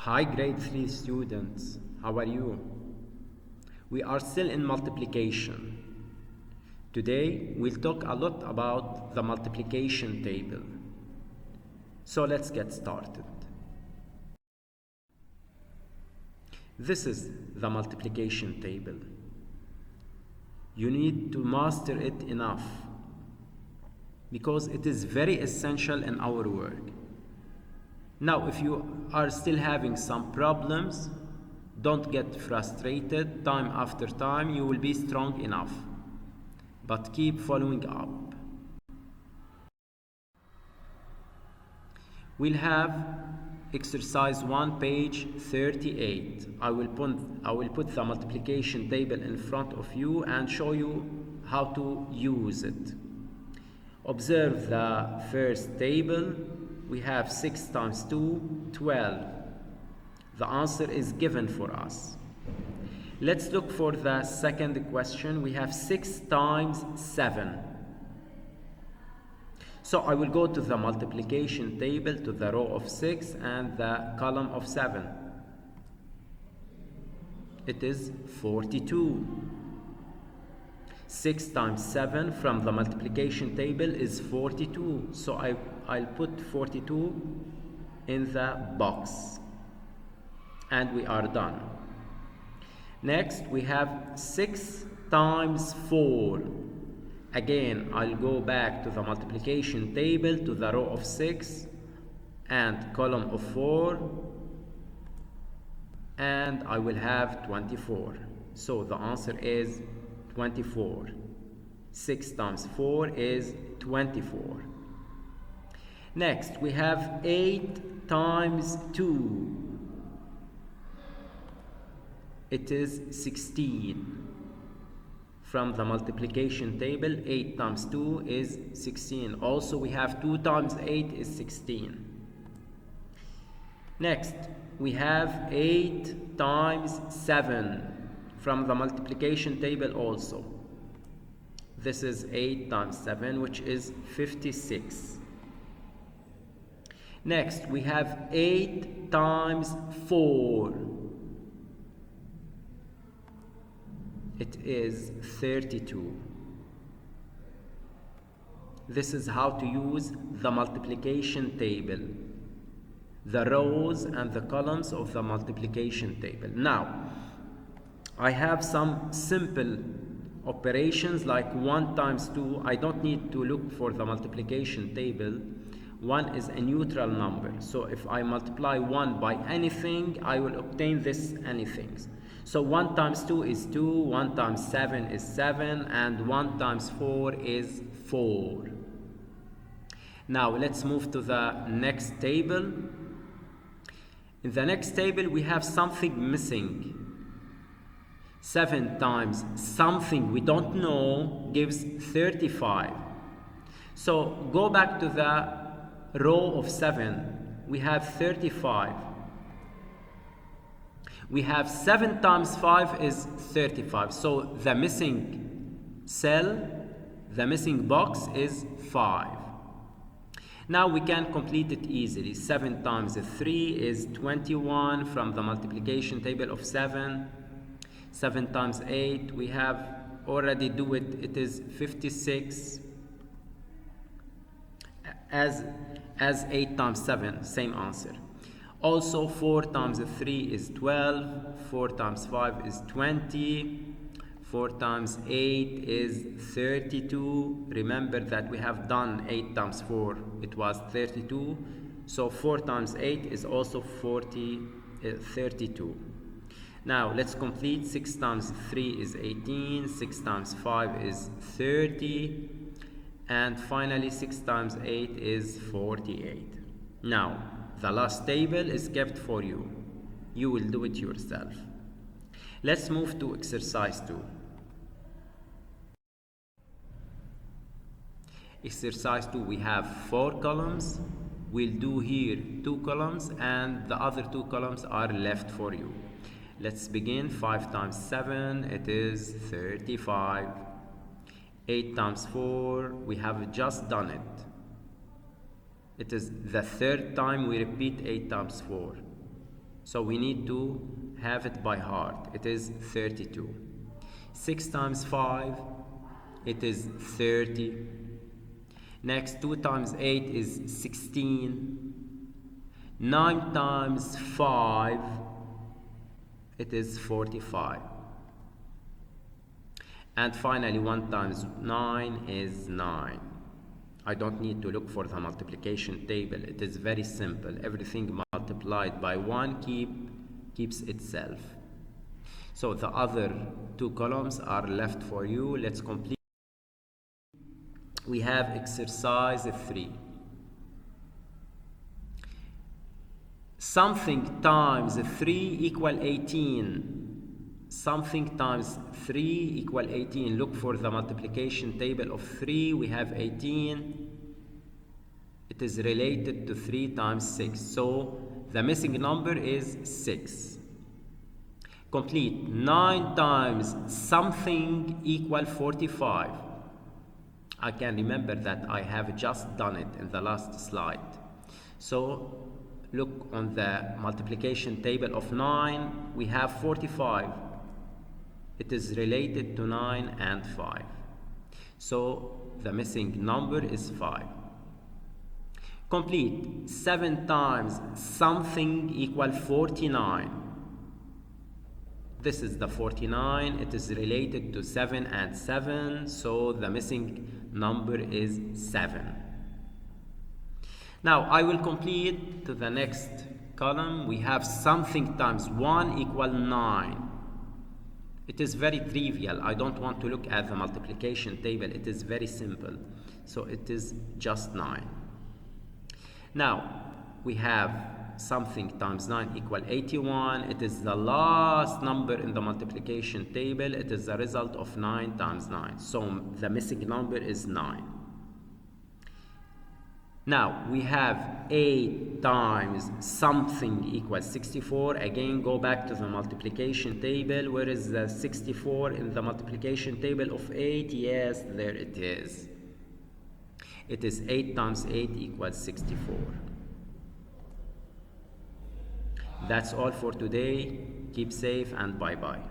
Hi grade 3 students, how are you? We are still in multiplication. Today we'll talk a lot about the multiplication table. So let's get started. This is the multiplication table. You need to master it enough because it is very essential in our work. Now, if you are still having some problems, don't get frustrated. Time after time, you will be strong enough. But keep following up. We'll have exercise 1, page 38. I will put the multiplication table in front of you and show you how to use it. Observe the first table. We have 6 times 2, 12. The answer is given for us. Let's look for the second question. We have 6 times 7. So I will go to the multiplication table, to the row of 6 and the column of 7. It is 42. 6 times 7 from the multiplication table is 42. So I'll put 42 in the box. And we are done. Next, we have 6 times 4. Again, I'll go back to the multiplication table, to the row of 6 and column of 4. And I will have 24. So the answer is 24. 6 times 4 is 24. Next, we have 8 times 2. It is 16. From the multiplication table, 8 times 2 is 16. Also, we have 2 times 8 is 16. Next, we have 8 times 7. From the multiplication table also. This is 8 times 7, which is 56. Next, we have 8 times 4. It is 32. This is how to use the multiplication table, the rows and the columns of the multiplication table. Now, I have some simple operations like 1 times 2. I don't need to look for the multiplication table. 1 is a neutral number. So if I multiply 1 by anything, I will obtain this anything. So 1 times 2 is 2, 1 times 7 is 7, and 1 times 4 is 4. Now let's move to the next table. In the next table, we have something missing. 7 times something we don't know gives 35. So go back to the row of 7. We have 35. We have 7 times 5 is 35. So the missing cell, the missing box is 5. Now we can complete it easily. 7 times 3 is 21 from the multiplication table of 7. 7 times 8, we have already do it. It is 56. As 8 times 7, same answer. Also 4 times 3 is 12, 4 times 5 is 20, 4 times 8 is 32. Remember that we have done 8 times 4, it was 32. So 4 times 8 is also 32. Now let's complete. 6 times 3 is 18, 6 times 5 is 30, and finally 6 times 8 is 48. Now, the last table is kept for you. You will do it yourself. Let's move to exercise 2. Exercise 2, we have 4 columns. We'll do here 2 columns and the other 2 columns are left for you. Let's begin. 5 times 7, it is 35. 8 times 4, we have just done it. It is the third time we repeat 8 times 4. So we need to have it by heart. It is 32. 6 times 5, it is 30. Next, 2 times 8 is 16. 9 times 5, it is 45. And finally, 1 times 9 is 9. I don't need to look for the multiplication table. It is very simple. Everything multiplied by 1 keeps itself. So the other 2 columns are left for you. Let's complete. We have exercise 3. Something times 3 equal 18. Something times 3 equal 18. Look for the multiplication table of 3. We have 18. It is related to 3 times 6. So the missing number is 6. Complete. 9 times something equal 45. I can remember that I have just done it in the last slide. So look on the multiplication table of 9. We have 45. It is related to 9 and 5. So the missing number is 5. Complete. 7 times something equal 49. This is the 49. It is related to 7 and 7. So the missing number is 7. Now I will complete to the next column. We have something times 1 equal 9. It is very trivial. I don't want to look at the multiplication table. It is very simple. So it is just 9. Now we have something times 9 equal 81. It is the last number in the multiplication table. It is the result of 9 times 9. So the missing number is 9. Now we have 8 times something equals 64. Again, go back to the multiplication table. Where is the 64 in the multiplication table of 8? Yes, there it is. It is 8 times 8 equals 64. That's all for today. Keep safe and bye-bye.